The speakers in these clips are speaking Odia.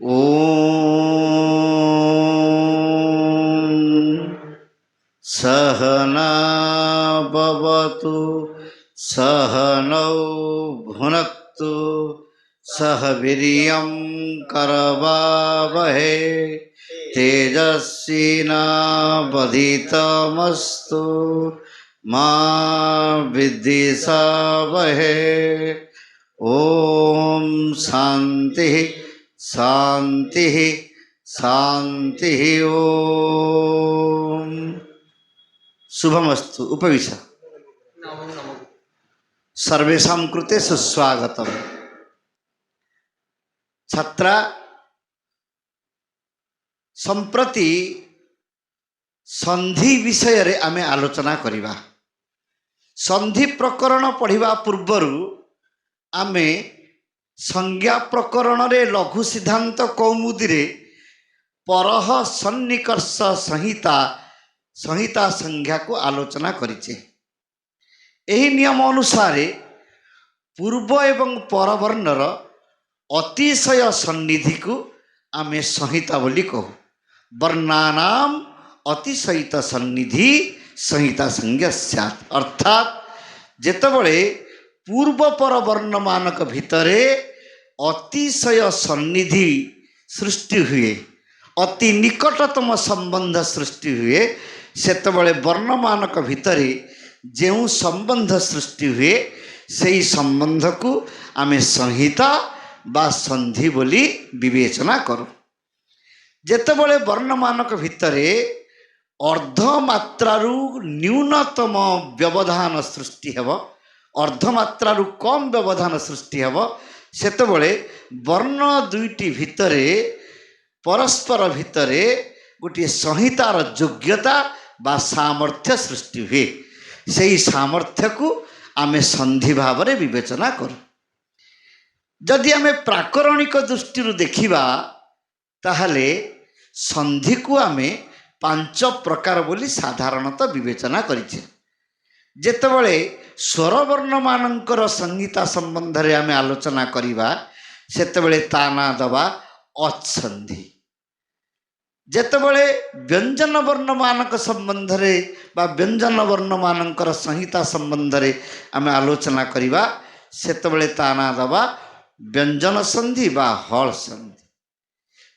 ॐ सहना भवतु सहनौ भुनक्तु सह वीर्यं करवावहै तेजस्विनावधीतमस्तु मा विद्विषावहै। ओम शांति शांति शांति। ओम शुभमस्तु। उपविश। सर्वेषां कृते सुस्वागतम्। छात्रा संप्रति संधि विषय रे आमे आलोचना करिबा। संधि प्रकरण पढ़िबा पूर्वरु आमे संज्ञा प्रकरण रे लघु सिद्धांत कौमुदी रे परह सन्निकर्ष संहिता संज्ञा को आलोचना करिचे। एही नियम अनुसार पूर्व एवं पर वर्णर अतिशय सन्निधि को आमे संहिता बोली कहू। वर्णानाम अतिशयित सन्निधि संहिता संज्ञा स्यात्। अर्थात जेतबळे पूर्व पर वर्ण मानक भितरे अतिशय सन्निधि सृष्टि हुए, अति निकटतम संबंध सृष्टि हुए, सेतबळे वर्ण मानक भितरे जेउ संबंध सृष्टि हुए सेही संबंध को आमे संहिता बा संधि बोली विवेचना करूँ। जेतबळे वर्ण मानक भितरे अर्धमात्रारु न्यूनतम व्यवधान सृष्टि हेब, अर्धमात्रारु कम व्यवधान सृष्टि हेब, सेतबळे वर्ण दुईटी भितरे परस्पर भितरे गोटे संहितार योग्यता बा सामर्थ्य सृष्टि हुए। सेही सामर्थ्य को आमे संधि भाव रे विवेचना करूँ। जदि आमे प्राकरणिक दृष्टि देखिबा ताहले संधि को आमे पांच प्रकार बोली साधारणतः विवेचना करिछे। जेतबळे स्वरवर्ण मानकर संहिता संबंध रे आमे आलोचना करिबा सेतबळे ताना दबा अत्संधि। जेतबळे व्यंजन वर्ण मानक संबंध रे बा व्यंजन वर्ण मानकर संहिता संबंध रे आमे आलोचना करिबा सेतबळे ताना दबा व्यंजन संधि बा हल संधि।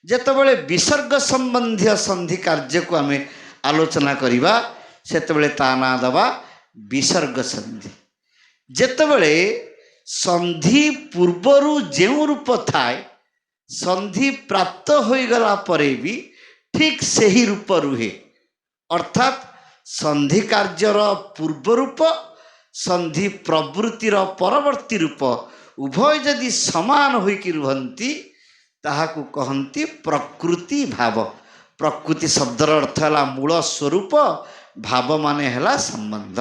जेतबळे विसर्ग संबंधी संधि कार्य को आमे आलोचना करिबा सेतबळे ताना दबा विसर्ग संधि। जेतबळे संधि पूर्वरु जेउ रूप थाए संधि प्राप्त होई गला परे भी ठीक सही रूप रुहे, अर्थात संधि कार्यर पूर्व रूप संधि प्रवृत्तिर परवर्ती रूप उभय यदि समान होइकि रुहंती ताहाकु कहंती प्रकृति भाव। प्रकृति शब्दर अर्थ है मूल स्वरूप, भाव माने है संबंध,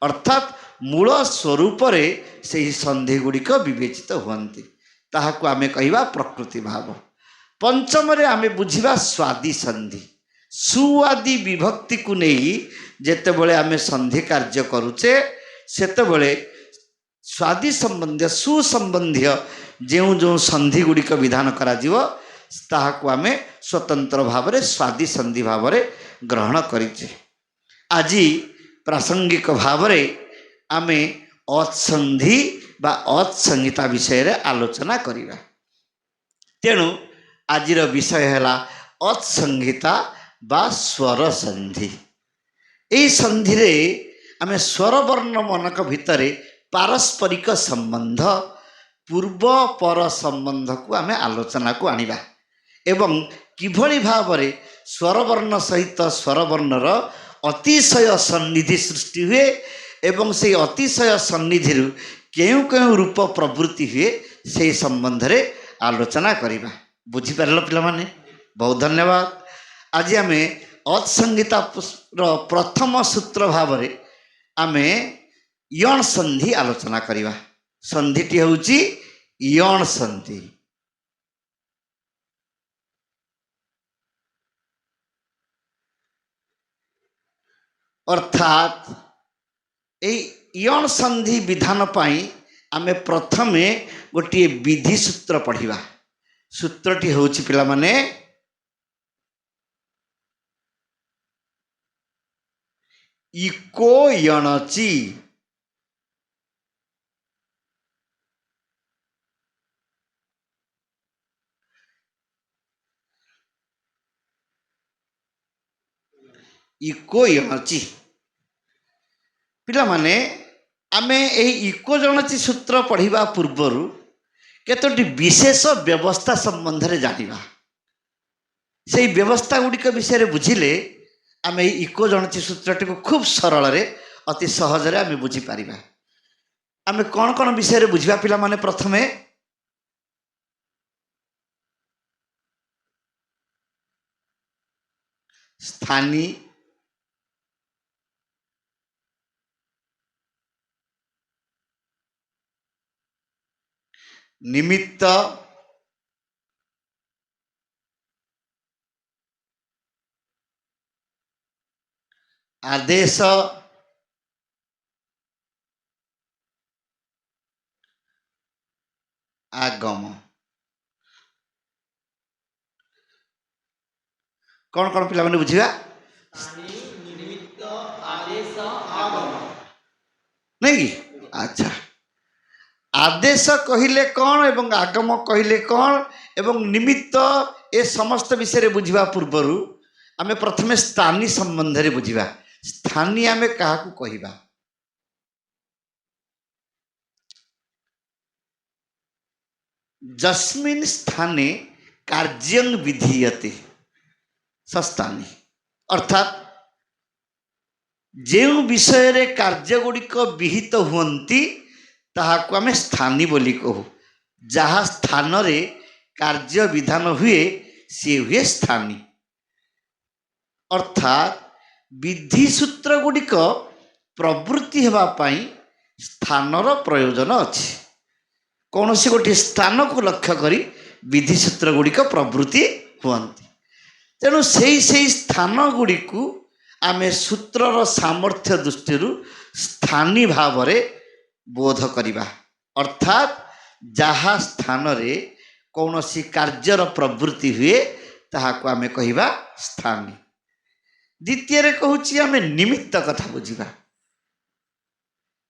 अर्थात मूल स्वरूप रे से ही संधि गुड़िक विवेचित हुअन्ति, ताहाकु आमे कहिबा प्रकृति भाव। पंचम रे आमे बुझिबा स्वादि संधि। सुआदि विभक्ति को नहीं जेतेबळे आमे संधि कार्य करूचे सेतेबळे स्वादि संबंधी सुसंबंधी जो जो संधि गुड़िक विधान करा जीवो ताहाकु आमे स्वतंत्र भाव रे स्वादि संधि भाव रे ग्रहण करिचे। आज प्रासंगिक भाव रे आमे अत्संधि बा अत्संहिता विषय रे आलोचना करिबा। तेणु आजिर विषय है अत्संहिता बा स्वर संधि। यही संधि रे आमे स्वर वर्ण मानक भितरे पारस्परिक संबंध पूर्व पर संबंध को आमे आलोचना को आनिबा एवं किभली भाव रे स्वर वर्ण सहित स्वर वर्णर अतिशय सन्निधि सृष्टि हुए एवं से अतिशय सन्निधि केउ केउ रूप प्रवृत्ति हुए से संबंध रे आलोचना करिबा। बुझी पारल पिला माने? बहुत धन्यवाद। आज आमे अत्संहिता प्रथम सूत्र भाव रे आमे यण संधि आलोचना करिबा। संधिटी होउची यण संधि। अर्थात यण संधि विधान पाई आमे प्रथमे गोटे विधि सूत्र पढ़िबा। सूत्रटी होउछि पिलामाने इको यणचि। इको यणचि पिलामाने आमे एही इको जणचि सूत्र पढ़िबा पूर्वरु केतोटी विशेष व्यवस्था संबंध रे जानिबा। सेही व्यवस्था गुड़िक विषय रे बुझिले आमे एही इको जणचि सूत्रटी को खूब सरल रे अति सहज रे आमे बुझी पारिबा। आमे कोन कोन विषय रे बुझिबा पिलामाने प्रथमे स्थानी, निमित्त, आदेश, आगम। कौन कौन पिला माने बुझिबा? निमित्त, आदेश, आगम नहीं कि? अच्छा, आदेश कहिले कौन एवं आगम कहिले कौन एवं निमित्त ए समस्त विषय रे बुझिबा पूर्वरु आमे प्रथमे स्थानी संबंध रे बुझिबा। स्थानी आमे काहाकू कहिबा? जस्मिन् स्थाने कार्यं विधीयते सस्थानी, अर्थात जो विषय रे कार्य गुड़िक विहित हुअन्ति ताहाकू आमे स्थानी बोली कहू। जहाँ स्थान रे कार्य विधान हुए सी हुए स्थानी। अर्थात विधि सूत्र गुड़िक प्रवृत्ति हेबा पई स्थानर प्रयोजन अछि। कौन सी गोटे स्थान को लक्ष्य करी विधि सूत्र गुड़िक प्रवृत्ति हुअन्ति। तेणु से स्थान गुड़िकु आमे सूत्रर सामर्थ्य दृष्टि स्थानी भाव रे बोध करिबा। अर्थात जहाँ स्थान रे कौन सी कार्यर प्रवृत्ति हुए ताहाकू आमे कहिबा स्थानी। द्वितीय रे कहूची आमे निमित्त कथा बुझिबा।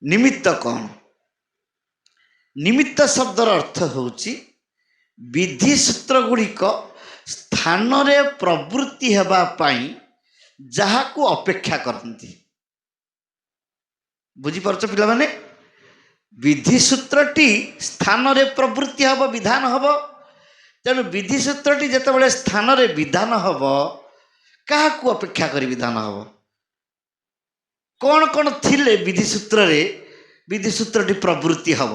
निमित्त कौन? निमित्त शब्दर अर्थ होची विधि सूत्र गुड़िक स्थान रे प्रवृत्ति हेबा पाई जहाकू अपेक्षा करती। बुझीपार पिला माने? विधि सूत्रटी स्थान रे प्रवृत्ति हब, विधान हब। तेणु विधि सूत्रटी जेतेबेले स्थान रे विधान हब, काहाकू अपेक्षा करी विधान हब? कौन कौन थिले विधि सूत्र रे विधि सूत्रटी प्रवृत्ति हब,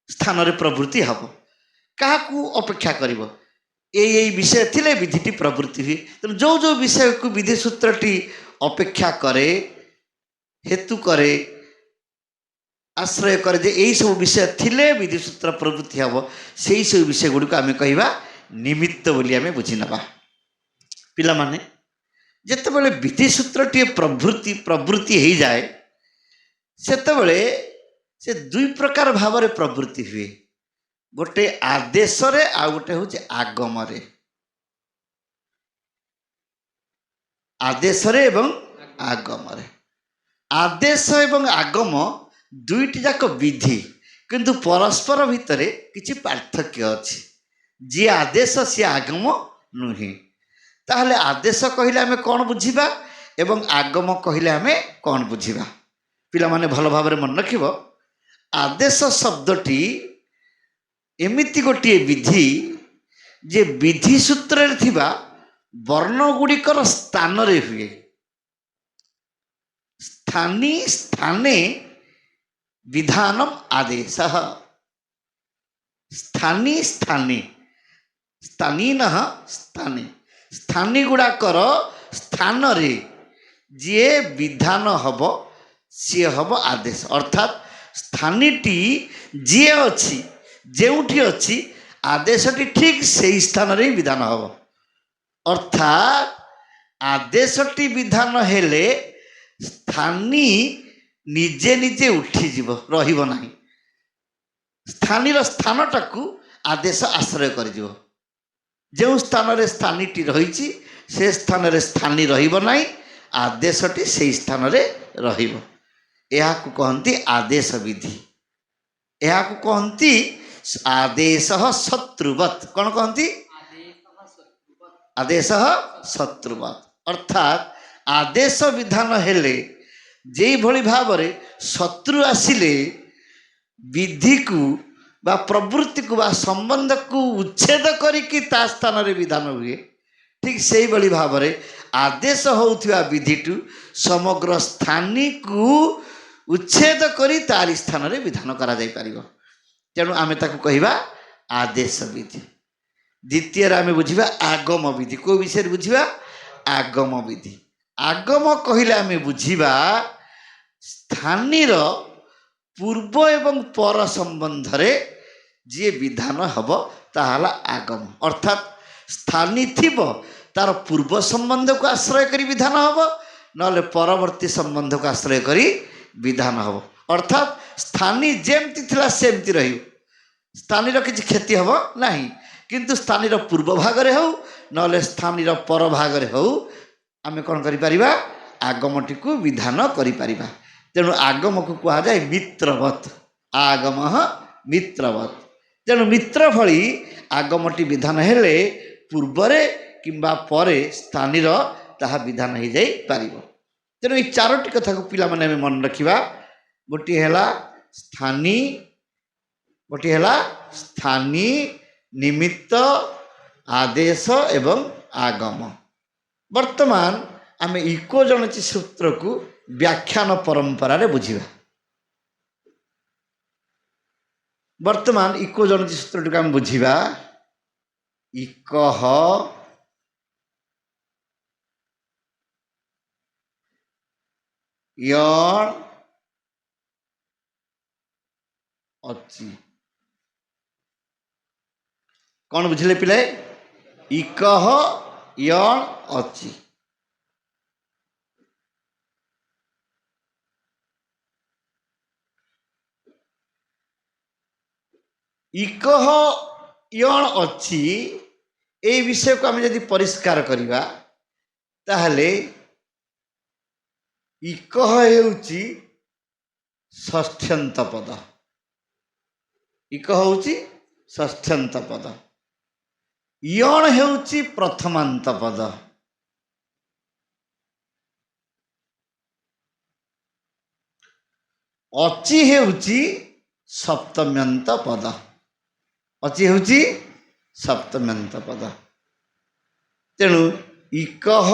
स्थान रे प्रवृत्ति हब, काहाकू अपेक्षा करिवो? यही विषय थिले विधिटी प्रवृत्ति हुए। तेणु जो जो विषय को विधि सूत्रटी अपेक्षा करे, हेतु करे, आश्रय करे जे यही सब विषय थिले विधि सूत्र प्रवृत्ति हम, से सब विषय गुड़िक आम कहिबा निमित्त बोली आम बुझी नबा। पिला माने जेतेबेले विधि सूत्रटी प्रवृत्ति हो जाए सेतेबेले से दुई प्रकार भाव रे प्रवृत्ति हुए। गोटे आदेश रे आ गोटे होचे आगम रे। आदेश रे एवं आगम रे। आदेश एवं आगम दुईटी जाक विधि, किंतु परस्पर भितर किछि पार्थक्य अछि। जी आदेश सी आगम नुहे। ताहले आदेश कहिले आमे कौन बुझिबा एवं आगम कहिले आमे कौन बुझिबा? पिला माने भल भाव रे मन रखिबो। आदेश शब्दटी एमिति गोटे विधि जे विधि सूत्र रे थिबा वर्ण गुड़िकर स्थान रे हुए। स्थानी स्थाने विधानम आदेश। स्थानी स्थाने, स्थानीन स्थाने, स्थानी गुड़ाकर स्थान रे जे विधान हब सी हब आदेश। अर्थात स्थानीटी जी अच्छी जेउठी अच्छी आदेशटी ठीक से स्थान रे विधान हब। अर्थात आदेशटी विधान हेले स्थानी निजे निजे उठी जीव रहिबो नाही। स्थानीर स्थानटाकू ଆଦେଶ ଆଶ୍ରୟ କରିଯିବ। ଯେଉଁ ସ୍ଥାନରେ ସ୍ଥାନୀଟି ରହିଛି ସେ ସ୍ଥାନରେ ସ୍ଥାନୀ ରହିବ ନାହିଁ, ଆଦେଶଟି ସେହି ସ୍ଥାନରେ ରହିବ। ଏହାକୁ କହନ୍ତି ଆଦେଶ ବିଧି। ଏହାକୁ କହନ୍ତି ଆଦେଶ ଶତ୍ରୁବତ୍। କ'ଣ କହନ୍ତି? ଆଦେଶ ଶତ୍ରୁବତ୍। ଅର୍ଥାତ୍ ଆଦେଶ ବିଧାନ ହେଲେ ଯେଇଭଳି ଭାବରେ ଶତ୍ରୁ ଆସିଲେ ବିଧିକୁ ବା ପ୍ରବୃତ୍ତିକୁ ବା ସମ୍ବନ୍ଧକୁ ଉଚ୍ଛେଦ କରିକି ତା ସ୍ଥାନରେ ବିଧାନ ହୁଏ, ଠିକ୍ ସେଇଭଳି ଭାବରେ ଆଦେଶ ହେଉଥିବା ବିଧିଠୁ ସମଗ୍ର ସ୍ଥାନୀକୁ ଉଚ୍ଛେଦ କରି ତାରି ସ୍ଥାନରେ ବିଧାନ କରାଯାଇପାରିବ। ତେଣୁ ଆମେ ତାକୁ କହିବା ଆଦେଶ ବିଧି। ଦ୍ୱିତୀୟରେ ଆମେ ବୁଝିବା ଆଗମ ବିଧି। କେଉଁ ବିଷୟରେ ବୁଝିବା? ଆଗମ ବିଧି। ଆଗମ କହିଲେ ଆମେ ବୁଝିବା ସ୍ଥାନୀର ପୂର୍ବ ଏବଂ ପର ସମ୍ବନ୍ଧରେ ଯିଏ ବିଧାନ ହେବ ତାହା ହେଲା ଆଗମ। ଅର୍ଥାତ୍ ସ୍ଥାନୀ ଥିବ, ତାର ପୂର୍ବ ସମ୍ବନ୍ଧକୁ ଆଶ୍ରୟ କରି ବିଧାନ ହେବ, ନହେଲେ ପରବର୍ତ୍ତୀ ସମ୍ବନ୍ଧକୁ ଆଶ୍ରୟ କରି ବିଧାନ ହେବ। ଅର୍ଥାତ୍ ସ୍ଥାନୀ ଯେମିତି ଥିଲା ସେମିତି ରହିବ, ସ୍ଥାନୀର କିଛି କ୍ଷତି ହେବ ନାହିଁ। କିନ୍ତୁ ସ୍ଥାନୀର ପୂର୍ବ ଭାଗରେ ହେଉ ନହେଲେ ସ୍ଥାନୀର ପର ଭାଗରେ ହେଉ ଆମେ କ'ଣ କରିପାରିବା? ଆଗମଟିକୁ ବିଧାନ କରିପାରିବା। ତେଣୁ ଆଗମକୁ କୁହାଯାଏ ମିତ୍ରବତ୍। ଆଗମ ମିତ୍ରବତ୍। ତେଣୁ ମିତ୍ର ଭଳି ଆଗମଟି ବିଧାନ ହେଲେ ପୂର୍ବରେ କିମ୍ବା ପରେ ସ୍ଥାନୀର ତାହା ବିଧାନ ହୋଇଯାଇପାରିବ। ତେଣୁ ଏଇ ଚାରୋଟି କଥାକୁ ପିଲାମାନେ ଆମେ ମନେ ରଖିବା। ଗୋଟିଏ ହେଲା ସ୍ଥାନୀ, ଗୋଟିଏ ହେଲା ସ୍ଥାନୀ, ନିମିତ୍ତ, ଆଦେଶ ଏବଂ ଆଗମ। ବର୍ତ୍ତମାନ ଆମେ ଇକୋଜନଚି ସୂତ୍ରକୁ ବ୍ୟାଖ୍ୟାନ ପରମ୍ପରାରେ ବୁଝିବା। ବର୍ତ୍ତମାନ ଇକୋଜନଚି ସୂତ୍ରଟିକୁ ଆମେ ବୁଝିବା। ଇକଃ ୟଣ୍ ଅଚି। କ'ଣ ବୁଝିଲେ ପିଲେ? ଇକଃ ୟଣ୍ ଅଚି। ଇକଃ ୟଣ୍ ଅଚି, এই ବିଷୟକୁ ଆମେ ଯଦି ପରିଷ୍କାର କରିବା ତାହେଲେ ଇକଃ ହେଉଛି ଷଷ୍ଠ୍ୟନ୍ତ ପଦ। ଇକଃ ହେଉଛି ଷଷ୍ଠ୍ୟନ୍ତ ପଦ। ୟଣ୍ ହେଉଛି ପ୍ରଥମାନ୍ତ ପଦ। ଅଚି ହେଉଛି ସପ୍ତମ୍ୟନ୍ତ ପଦ। ଅଚି ହେଉଛି ସପ୍ତମ୍ୟନ୍ତ ପଦ। ତେଣୁ ଇକଃ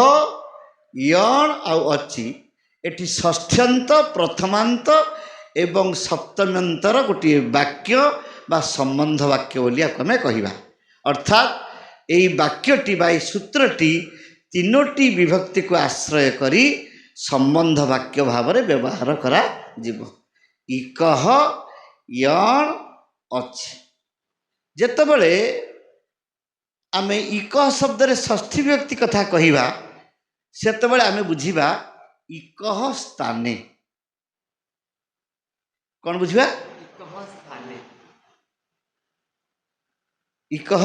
ୟଣ୍ ଆଉ ଅଚି ଏଠି ଷଷ୍ଠ୍ୟନ୍ତ, ପ୍ରଥମାନ୍ତ ଏବଂ ସପ୍ତମ୍ୟନ୍ତର ଗୋଟିଏ ବାକ୍ୟ ବା ସମ୍ବନ୍ଧ ବାକ୍ୟ ବୋଲି ଆକୁ ଆମେ କହିବା। ଅର୍ଥାତ୍ ଏହି ବାକ୍ୟଟି ବା ଏହି ସୂତ୍ରଟି ତିନୋଟି ବିଭକ୍ତିକୁ ଆଶ୍ରୟ କରି ସମ୍ବନ୍ଧ ବାକ୍ୟ ଭାବରେ ବ୍ୟବହାର କରାଯିବ। ଇକଃ ୟଣ୍ ଅଚି। ଯେତେବେଳେ ଆମେ ଇକଃ ଶବ୍ଦରେ ଷଷ୍ଠୀ ବିଭକ୍ତି କଥା କହିବା ସେତେବେଳେ ଆମେ ବୁଝିବା ଇକଃ ସ୍ଥାନେ। କ'ଣ ବୁଝିବା? ଇକଃ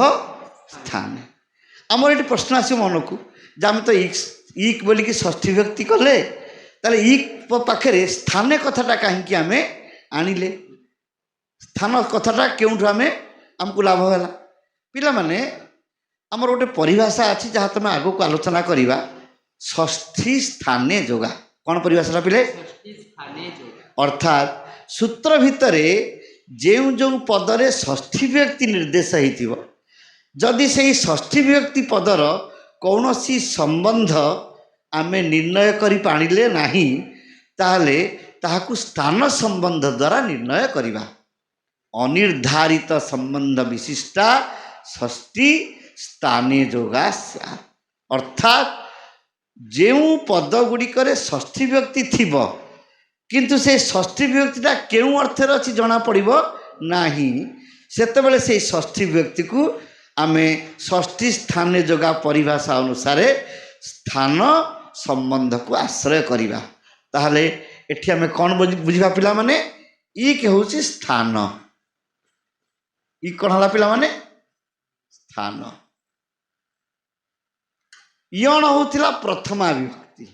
ସ୍ଥାନେ। ଆମର ଏଠି ପ୍ରଶ୍ନ ଆସିବ ମନକୁ ଯେ ଆମେ ତ ଇକ୍ ବୋଲିକି ଷଷ୍ଠୀ ବିଭକ୍ତି କଲେ, ତାହେଲେ ଇକ୍ ପାଖରେ ସ୍ଥାନେ କଥାଟା କାହିଁକି ଆମେ ଆଣିଲେ? ସ୍ଥାନ କଥାଟା କେଉଁଠୁ ଆମକୁ ଲାଭ ହେଲା? ପିଲାମାନେ, ଆମର ଗୋଟେ ପରିଭାଷା ଅଛି ଯାହା ତୁମେ ଆଗକୁ ଆଲୋଚନା କରିବା, ଷଷ୍ଠୀ ସ୍ଥାନେ ଯୋଗା। କ'ଣ ପରିଭାଷାଟା ପିଲେ? ଅର୍ଥାତ୍ ସୂତ୍ର ଭିତରେ ଯେଉଁ ଯେଉଁ ପଦରେ ଷଷ୍ଠୀ ବିଭକ୍ତି ନିର୍ଦ୍ଦେଶ ହେଇଥିବ, ଯଦି ସେହି ଷଷ୍ଠୀ ବିଭକ୍ତି ପଦର କୌଣସି ସମ୍ବନ୍ଧ ଆମେ ନିର୍ଣ୍ଣୟ କରି ପାରିଲେ ନାହିଁ ତାହେଲେ ତାହାକୁ ସ୍ଥାନ ସମ୍ବନ୍ଧ ଦ୍ୱାରା ନିର୍ଣ୍ଣୟ କରିବା। ଅନିର୍ଦ୍ଧାରିତ ସମ୍ବନ୍ଧ ବିଶିଷ୍ଟା ଷଷ୍ଠୀ ସ୍ଥାନେ ଯୋଗା ସ୍ୟାତ୍। ଅର୍ଥାତ୍ ଯେଉଁ ପଦ ଗୁଡ଼ିକରେ ଷଷ୍ଠୀ ବିଭକ୍ତି ଥିବ କିନ୍ତୁ ସେ ଷଷ୍ଠୀ ବିଭକ୍ତିଟା କେଉଁ ଅର୍ଥରେ ଅଛି ଜଣାପଡ଼ିବ ନାହିଁ, ସେତେବେଳେ ସେହି ଷଷ୍ଠୀ ବିଭକ୍ତିକୁ ଆମେ ଷଷ୍ଠୀ ସ୍ଥାନେ ଯୋଗା ପରିଭାଷା ଅନୁସାରେ ସ୍ଥାନ ସମ୍ବନ୍ଧକୁ ଆଶ୍ରୟ କରିବା। ତାହେଲେ ଏଠି ଆମେ କ'ଣ ବୁଝିବା ପିଲାମାନେ? ଇକ୍ ହେଉଛି ସ୍ଥାନ, ଇ କ'ଣ ହେଲା ପିଲାମାନେ? ସ୍ଥାନ। ଇଅଣ ହେଉଥିଲା ପ୍ରଥମା ବିଭକ୍ତି,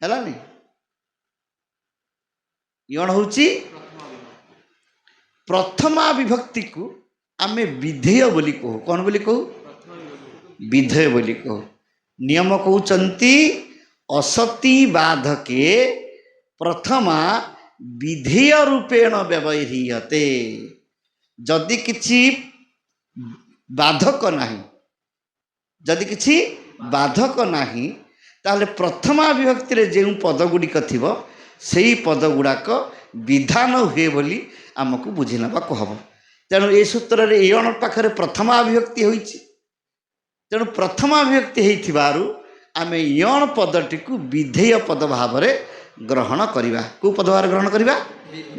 ହେଲାନି? ଇଅଣ ହେଉଛି ପ୍ରଥମା ବିଭକ୍ତିକୁ ଆମେ ବିଧେୟ ବୋଲି କହୁ। କ'ଣ ବୋଲି କହୁ? ବିଧେୟ ବୋଲି କହୁ। ନିୟମ କହୁଛନ୍ତି ଅସତି ବାଧକେ ପ୍ରଥମା ବିଧେୟ ରୂପେଣ ବ୍ୟବହୃତ। ଯଦି କିଛି ବାଧକ ନାହିଁ, ଯଦି କିଛି ବାଧକ ନାହିଁ, ତାହେଲେ ପ୍ରଥମା ବିଭକ୍ତିରେ ଯେଉଁ ପଦ ଗୁଡ଼ିକ ଥିବ ସେହି ପଦ ଗୁଡ଼ାକ ବିଧାନ ହୁଏ ବୋଲି ଆମକୁ ବୁଝି ନେବାକୁ ହେବ। ତେଣୁ ଏ ସୂତ୍ରରେ ଇଅଣ ପାଖରେ ପ୍ରଥମା ବିଭକ୍ତି ହୋଇଛି। ତେଣୁ ପ୍ରଥମା ବିଭକ୍ତି ହେଇଥିବାରୁ ଆମେ ଇଅଣ ପଦଟିକୁ ବିଧେୟ ପଦ ଭାବରେ ଗ୍ରହଣ କରିବା। କେଉଁ ପଦ ଭାବରେ ଗ୍ରହଣ କରିବା?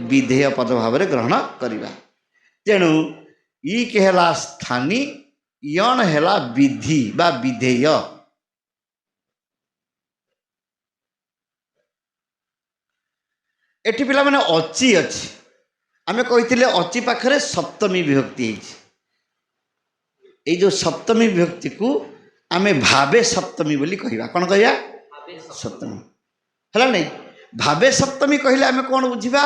ବିଧେୟ ପଦ ଭାବରେ ଗ୍ରହଣ କରିବା। ତେଣୁ ଇକ ହେଲା ସ୍ଥାନୀ, ଇଅଣ ହେଲା ବିଧି ବା ବିଧେୟ। ଏଠି ପିଲାମାନେ ଅଚି ଅଛି। ଆମେ କହିଥିଲେ ଅଚି ପାଖରେ ସପ୍ତମୀ ବିଭକ୍ତି ହେଇଛି। ଏଇ ଯେଉଁ ସପ୍ତମୀ ବିଭକ୍ତିକୁ ଆମେ ଭାବେ ସପ୍ତମୀ ବୋଲି କହିବା। କ'ଣ କହିବା? ସପ୍ତମୀ ହେଲା ନାଇଁ? ଭାବେ ସପ୍ତମୀ କହିଲେ ଆମେ କ'ଣ ବୁଝିବା?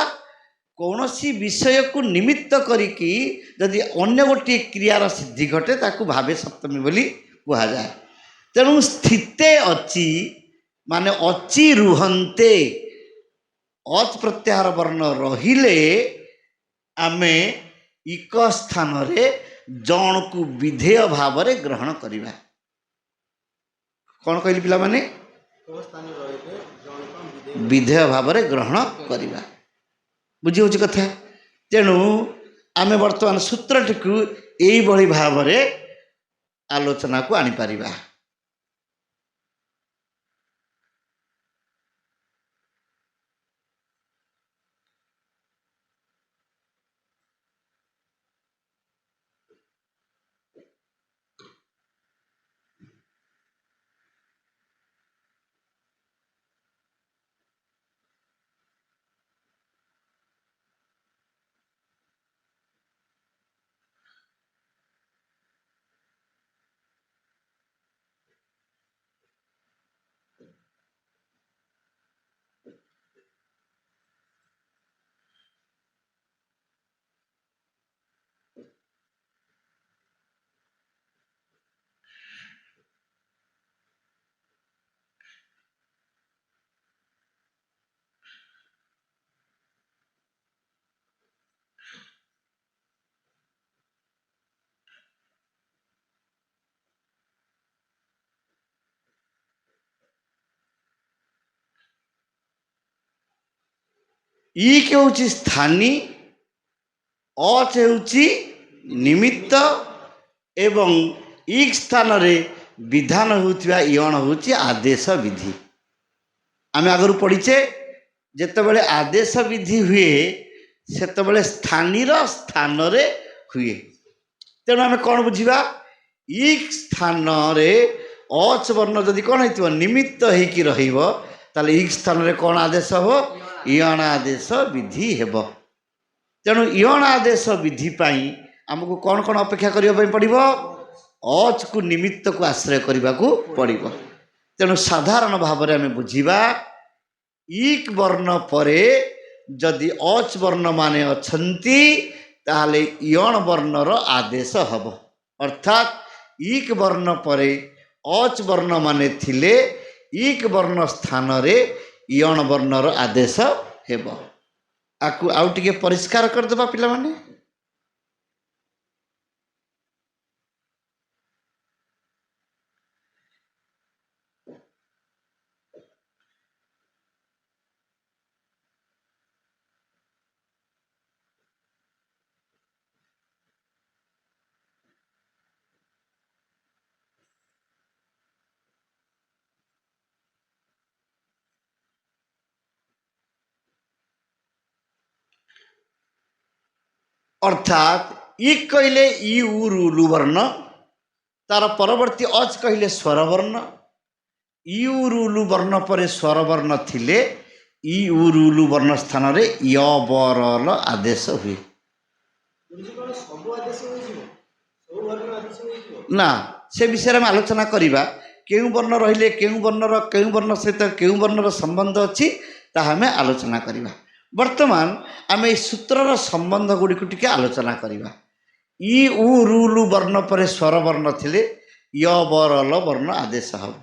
କୌଣସି ବିଷୟକୁ ନିମିତ୍ତ କରିକି ଯଦି ଅନ୍ୟ ଗୋଟିଏ କ୍ରିୟାର ସିଦ୍ଧି ଘଟେ ତାକୁ ଭାବେ ସପ୍ତମୀ ବୋଲି କୁହାଯାଏ। ତେଣୁ ସ୍ଥିତେ ଅଚି ମାନେ ଅଚି ରୁହନ୍ତେ, ଅଚ୍ ପ୍ରତ୍ୟାହାର ବର୍ଣ୍ଣ ରହିଲେ ଆମେ ଇକ ସ୍ଥାନରେ ଜଣକୁ ବିଧେୟ ଭାବରେ ଗ୍ରହଣ କରିବା। କ'ଣ କହିଲି ପିଲାମାନେ? ବିଧେୟ ଭାବରେ ଗ୍ରହଣ କରିବା। ବୁଝି ହେଉଛି କଥା? ତେଣୁ ଆମେ ବର୍ତ୍ତମାନ ସୂତ୍ରଟିକୁ ଏଇଭଳି ଭାବରେ ଆଲୋଚନାକୁ ଆଣିପାରିବା। ଇକ ହେଉଛି ସ୍ଥାନୀ, ଅଚ ହେଉଛି ନିମିତ୍ତ ଏବଂ ଇକ୍ ସ୍ଥାନରେ ବିଧାନ ହେଉଥିବା ଇଅଣ ହେଉଛି ଆଦେଶ ବିଧି। ଆମେ ଆଗରୁ ପଢ଼ିଛେ ଯେତେବେଳେ ଆଦେଶ ବିଧି ହୁଏ ସେତେବେଳେ ସ୍ଥାନୀର ସ୍ଥାନରେ ହୁଏ। ତେଣୁ ଆମେ କ'ଣ ବୁଝିବା? ଇକ୍ ସ୍ଥାନରେ ଅଚ୍ ବର୍ଣ୍ଣ ଯଦି କ'ଣ ହେଇଥିବ ନିମିତ୍ତ ହେଇକି ରହିବ, ତାହେଲେ ଇକ୍ ସ୍ଥାନରେ କ'ଣ ଆଦେଶ ହେବ? ଇଅଣ ଆଦେଶ ବିଧି ହେବ। ତେଣୁ ଇଅଣ ଆଦେଶ ବିଧି ପାଇଁ ଆମକୁ କ'ଣ କ'ଣ ଅପେକ୍ଷା କରିବା ପାଇଁ ପଡ଼ିବ? ଅଚ୍କୁ ନିମିତ୍ତକୁ ଆଶ୍ରୟ କରିବାକୁ ପଡ଼ିବ। ତେଣୁ ସାଧାରଣ ଭାବରେ ଆମେ ବୁଝିବା ଇକ୍ ବର୍ଣ୍ଣ ପରେ ଯଦି ଅଚ୍ ବର୍ଣ୍ଣ ମାନେ ଅଛନ୍ତି ତାହେଲେ ଇଅଣ ବର୍ଣ୍ଣର ଆଦେଶ ହେବ। ଅର୍ଥାତ୍ ଇକ୍ ବର୍ଣ୍ଣ ପରେ ଅଚ୍ ବର୍ଣ୍ଣ ମାନେ ଥିଲେ ଇକ୍ ବର୍ଣ୍ଣ ସ୍ଥାନରେ ଇଅଣ ବର୍ଣ୍ଣର ଆଦେଶ ହେବ। ଆକୁ ଆଉ ଟିକେ ପରିଷ୍କାର କରିଦେବା ପିଲାମାନେ। ଅର୍ଥାତ୍ ଇକ୍ କହିଲେ ଇ ଉ ରୁ ଲୁ ବର୍ଣ୍ଣ, ତାର ପରବର୍ତ୍ତୀ ଅଚ୍ କହିଲେ ସ୍ୱରବର୍ଣ୍ଣ। ଇ ଉ ରୁ ଲୁ ବର୍ଣ୍ଣ ପରେ ସ୍ୱରବର୍ଣ୍ଣ ଥିଲେ ଇ ଉ ରୁ ଲୁ ବର୍ଣ୍ଣ ସ୍ଥାନରେ ୟ ବରଲ ଆଦେଶ ହୁଏ। ଗୁରୁଜୀ କ'ଣ ସବୁ ଆଦେଶ ହୋଇଯିବ? ସବୁ ବର୍ଣ୍ଣର ଆଦେଶ ହୋଇଯିବ? ନା, ସେ ବିଷୟରେ ଆମେ ଆଲୋଚନା କରିବା। କେଉଁ ବର୍ଣ୍ଣ ରହିଲେ କେଉଁ ବର୍ଣ୍ଣର କେଉଁ ବର୍ଣ୍ଣ ସହିତ କେଉଁ ବର୍ଣ୍ଣର ସମ୍ବନ୍ଧ ଅଛି ତାହା ଆମେ ଆଲୋଚନା କରିବା। ବର୍ତ୍ତମାନ ଆମେ ଏହି ସୂତ୍ରର ସମ୍ବନ୍ଧ ଗୁଡ଼ିକୁ ଟିକେ ଆଲୋଚନା କରିବା। ଇ ଉ ରୁ ଲୁ ବର୍ଣ୍ଣ ପରେ ସ୍ୱର ବର୍ଣ୍ଣ ଥିଲେ ୟ ବ ର ଲ ବର୍ଣ୍ଣ ଆଦେଶ ହେବ।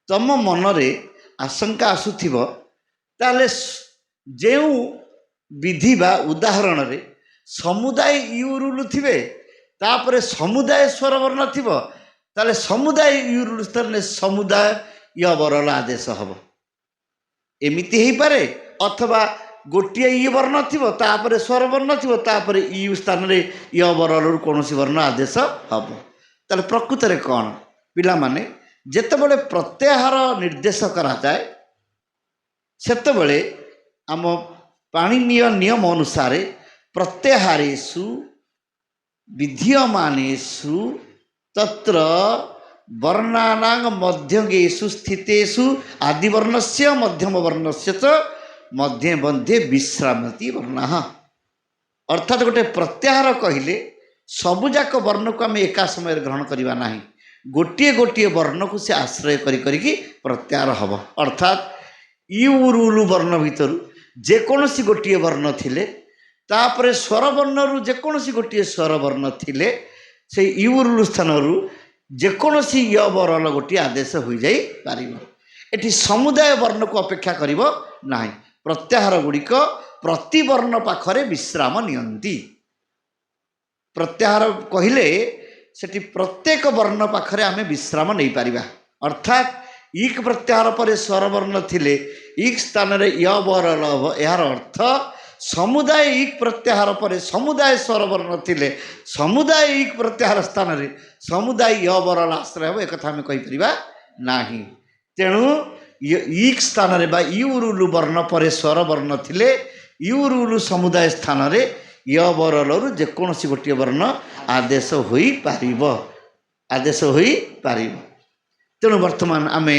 ତମ ମନରେ ଆଶଙ୍କା ଆସୁଥିବ, ତାହେଲେ ଯେଉଁ ବିଧି ବା ଉଦାହରଣରେ ସମୁଦାୟ ୟୁ ରୁ ଲୁ ଥିବେ ତାପରେ ସମୁଦାୟ ସ୍ୱର ବର୍ଣ୍ଣ ଥିବ, ତାହେଲେ ସମୁଦାୟ ୟୁ ରୁ ଲୁ ସ୍ଥାନରେ ସମୁଦାୟ ୟ ବ ର ଲ ଆଦେଶ ହେବ। ଏମିତି ହେଇପାରେ, ଅଥବା ଗୋଟିଏ ଇ ବର୍ଣ୍ଣ ଥିବ ତାପରେ ସ୍ୱର ବର୍ଣ୍ଣ ଥିବ ତାପରେ ୟୁ ସ୍ଥାନରେ ୟ ବ ର ଲରୁ କୌଣସି ବର୍ଣ୍ଣ ଆଦେଶ ହେବ। ତାହେଲେ ପ୍ରକୃତରେ କ'ଣ ପିଲାମାନେ, ଯେତେବେଳେ ପ୍ରତ୍ୟାହାର ନିର୍ଦ୍ଦେଶ କରାଯାଏ ସେତେବେଳେ ଆମ ପାଣିନୀୟ ନିୟମ ଅନୁସାରେ ପ୍ରତ୍ୟାହାରେଷୁ ବିଧୀୟମାନେଷୁ ତତ୍ର ବର୍ଣ୍ଣାନାଂ ମଧ୍ୟଗେଷୁ ସ୍ଥିତେଷୁ ଆଦିବର୍ଣ୍ଣସ୍ୟ ମଧ୍ୟମ ବର୍ଣ୍ଣସ୍ୟ ଚ ମଧ୍ୟେ ମଧ୍ୟେ ବିଶ୍ରାମତି ବର୍ଣ୍ଣଃ। ଅର୍ଥାତ୍ ଗୋଟେ ପ୍ରତ୍ୟାହାର କହିଲେ ସବୁଯାକ ବର୍ଣ୍ଣକୁ ଆମେ ଏକା ସମୟରେ ଗ୍ରହଣ କରିବା ନାହିଁ, ଗୋଟିଏ ଗୋଟିଏ ବର୍ଣ୍ଣକୁ ସେ ଆଶ୍ରୟ କରିକି ପ୍ରତ୍ୟାହାର ହେବ। ଅର୍ଥାତ୍ ୟୁ ରୁ ଲୁ ବର୍ଣ୍ଣ ଭିତରୁ ଯେକୌଣସି ଗୋଟିଏ ବର୍ଣ୍ଣ ଥିଲେ ତାପରେ ସ୍ୱର ବର୍ଣ୍ଣରୁ ଯେକୌଣସି ଗୋଟିଏ ସ୍ୱର ବର୍ଣ୍ଣ ଥିଲେ ସେଇ ୟୁ ରୁ ଲୁ ସ୍ଥାନରୁ ଯେକୌଣସି ୟ ବ ର ଲ ଗୋଟିଏ ଆଦେଶ ହୋଇଯାଇପାରିବ। ଏଠି ସମୁଦାୟ ବର୍ଣ୍ଣକୁ ଅପେକ୍ଷା କରିବ ନାହିଁ। ପ୍ରତ୍ୟାହାର ଗୁଡ଼ିକ ପ୍ରତିବର୍ଣ୍ଣ ପାଖରେ ବିଶ୍ରାମ ନିଅନ୍ତି। ପ୍ରତ୍ୟାହାର କହିଲେ ସେଠି ପ୍ରତ୍ୟେକ ବର୍ଣ୍ଣ ପାଖରେ ଆମେ ବିଶ୍ରାମ ନେଇପାରିବା। ଅର୍ଥାତ୍ ଇକ୍ ପ୍ରତ୍ୟାହାର ପରେ ସ୍ୱର ବର୍ଣ୍ଣ ଥିଲେ ଇକ୍ ସ୍ଥାନରେ ୟ ବ ର ଲ ହେବ। ଏହାର ଅର୍ଥ ସମୁଦାୟ ଇକ୍ ପ୍ରତ୍ୟାହାର ପରେ ସମୁଦାୟ ସ୍ୱର ବର୍ଣ୍ଣ ଥିଲେ ସମୁଦାୟ ଇକ୍ ପ୍ରତ୍ୟାହାର ସ୍ଥାନରେ ସମୁଦାୟ ୟ ବ ର ଲ ଆଶ୍ରୟ ହେବ, ଏକଥା ଆମେ କହିପାରିବା ନାହିଁ। ତେଣୁ ଇକ୍ ସ୍ଥାନରେ ବା ୟୁ ରୁ ଲୁ ବର୍ଣ୍ଣ ପରେ ସ୍ୱର ବର୍ଣ୍ଣ ଥିଲେ ୟୁ ରୁ ଲୁ ସମୁଦାୟ ସ୍ଥାନରେ ୟ ବ ର ଲରୁ ଯେକୌଣସି ଗୋଟିଏ ବର୍ଣ୍ଣ ଆଦେଶ ହୋଇପାରିବ। ତେଣୁ ବର୍ତ୍ତମାନ ଆମେ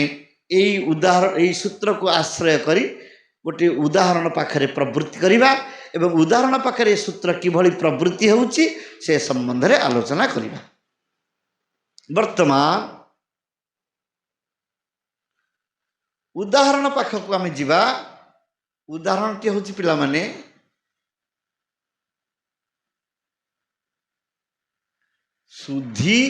ଏହି ସୂତ୍ରକୁ ଆଶ୍ରୟ କରି ଗୋଟିଏ ଉଦାହରଣ ପାଖରେ ପ୍ରବୃତ୍ତି କରିବା ଏବଂ ଉଦାହରଣ ପାଖରେ ଏ ସୂତ୍ର କିଭଳି ପ୍ରବୃତ୍ତି ହେଉଛି ସେ ସମ୍ବନ୍ଧରେ ଆଲୋଚନା କରିବା। ବର୍ତ୍ତମାନ ଉଦାହରଣ ପାଖକୁ ଆମେ ଯିବା। ଉଦାହରଣଟି ହେଉଛି ପିଲାମାନେ ସୁଧୀ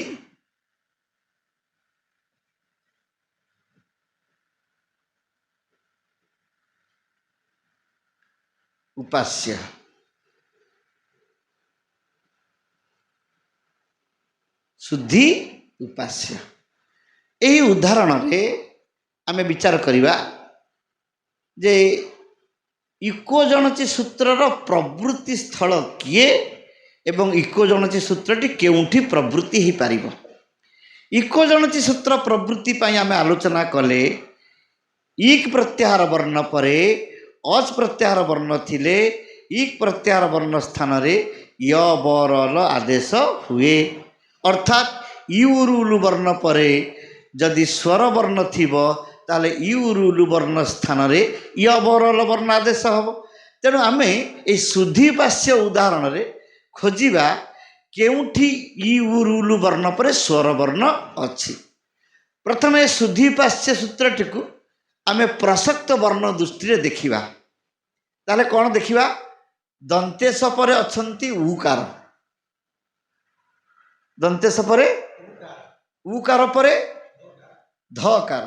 ଉପାସ୍ୟ। ସୁଧୀ ଉପାସ୍ୟ। ଏହି ଉଦାହରଣରେ ଆମେ ବିଚାର କରିବା ଯେ ଇକୋଜଣଚି ସୂତ୍ରର ପ୍ରବୃତ୍ତି ସ୍ଥଳ କିଏ ଏବଂ ଇକୋଜଣଚି ସୂତ୍ରଟି କେଉଁଠି ପ୍ରବୃତ୍ତି ହୋଇପାରିବ। ଇକୋଜଣଚି ସୂତ୍ର ପ୍ରବୃତ୍ତି ପାଇଁ ଆମେ ଆଲୋଚନା କଲେ ଇକ୍ ପ୍ରତ୍ୟାହାର ବର୍ଣ୍ଣ ପରେ ଅଚ୍ ପ୍ରତ୍ୟାହାର ବର୍ଣ୍ଣ ଥିଲେ ଇକ୍ ପ୍ରତ୍ୟାହାର ବର୍ଣ୍ଣ ସ୍ଥାନରେ ୟ ବ ର ଲ ଆଦେଶ ହୁଏ। ଅର୍ଥାତ୍ ୟୁ ରୁ ଲୁ ବର୍ଣ୍ଣ ପରେ ଯଦି ସ୍ୱର ବର୍ଣ୍ଣ ଥିବ ତାହେଲେ ୟୁ ରୁ ଲୁ ବର୍ଣ୍ଣ ସ୍ଥାନରେ ୟ ବ ର ଲ ବର୍ଣ୍ଣ ଆଦେଶ ହେବ। ତେଣୁ ଆମେ ଏହି ସୁଧୀପାସ୍ୟ ଉଦାହରଣରେ ଖୋଜିବା କେଉଁଠି ୟୁ ରୁ ଲୁ ବର୍ଣ୍ଣ ପରେ ସ୍ୱର ବର୍ଣ୍ଣ ଅଛି। ପ୍ରଥମେ ସୁଧୀପାସ୍ୟ ସୂତ୍ରଟିକୁ ଆମେ ପ୍ରସକ୍ତ ବର୍ଣ୍ଣ ଦୃଷ୍ଟିରେ ଦେଖିବା। ତାହେଲେ କ'ଣ ଦେଖିବା? ଦନ୍ତେଶ ପରେ ଅଛନ୍ତି ଉକାର, ଦନ୍ତେଶ ପରେ ଉକାର ପରେ ଧକାର,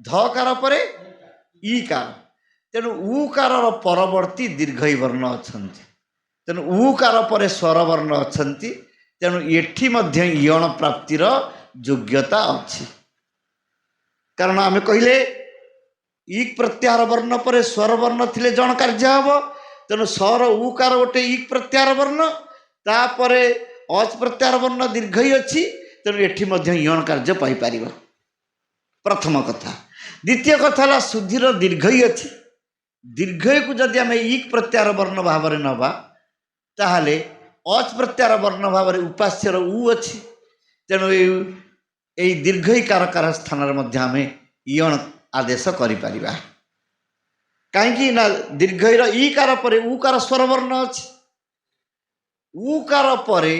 ଧକାର ପରେ ଇକାର। ତେଣୁ ଉକାରର ପରବର୍ତ୍ତୀ ଦୀର୍ଘଇ ବର୍ଣ୍ଣ ଅଛନ୍ତି। ତେଣୁ ଉକାର ପରେ ସ୍ୱର ବର୍ଣ୍ଣ ଅଛନ୍ତି। ତେଣୁ ଏଠି ମଧ୍ୟ ଇୟଣ ପ୍ରାପ୍ତିର ଯୋଗ୍ୟତା ଅଛି। କାରଣ ଆମେ କହିଲେ ଇକ୍ ପ୍ରତ୍ୟାହାର ବର୍ଣ୍ଣ ପରେ ସ୍ୱର ବର୍ଣ୍ଣ ଥିଲେ ଜଣ କାର୍ଯ୍ୟ ହେବ। ତେଣୁ ସ୍ୱର ଉକାର ଗୋଟେ ଇକ୍ ପ୍ରତ୍ୟାହାର ବର୍ଣ୍ଣ, ତାପରେ ଅଚ୍ ପ୍ରତ୍ୟାହାର ବର୍ଣ୍ଣ ଦୀର୍ଘଇ ଅଛି। ତେଣୁ ଏଠି ମଧ୍ୟ ଇୟଣ କାର୍ଯ୍ୟ ପାଇପାରିବ। ପ୍ରଥମ କଥା। ଦ୍ୱିତୀୟ କଥା ହେଲା ସୁଧୀର ଦୀର୍ଘଇ ଅଛି। ଦୀର୍ଘଇକୁ ଯଦି ଆମେ ଇକ୍ ପ୍ରତ୍ୟାହାର ବର୍ଣ୍ଣ ଭାବରେ ନେବା ତାହେଲେ ଅଚ୍ ପ୍ରତ୍ୟାହାର ବର୍ଣ୍ଣ ଭାବରେ ଉପାସ୍ୟର ଉ ଅଛି। ତେଣୁ ଏହି ଦୀର୍ଘଇ କାରକାର ସ୍ଥାନରେ ମଧ୍ୟ ଆମେ ଇୟଣ ଆଦେଶ କରିପାରିବା। କାହିଁକି ନା ଦୀର୍ଘଇର ଇକାର ପରେ ଉକାର ସ୍ୱର ବର୍ଣ୍ଣ ଅଛି। ଉକାର ପରେ